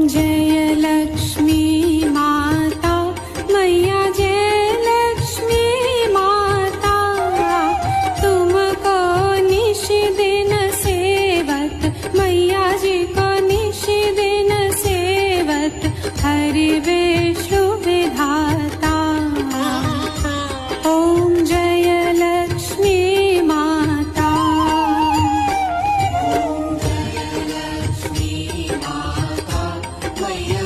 जय लक्ष्मी माता मैया जय लक्ष्मी माता तुमको निश दिन सेवत मैया जी को निश दिन सेवत हरि विष्णु विधाता ओम जय लक्ष्मी माता ओम जय लक्ष्मी माता मैया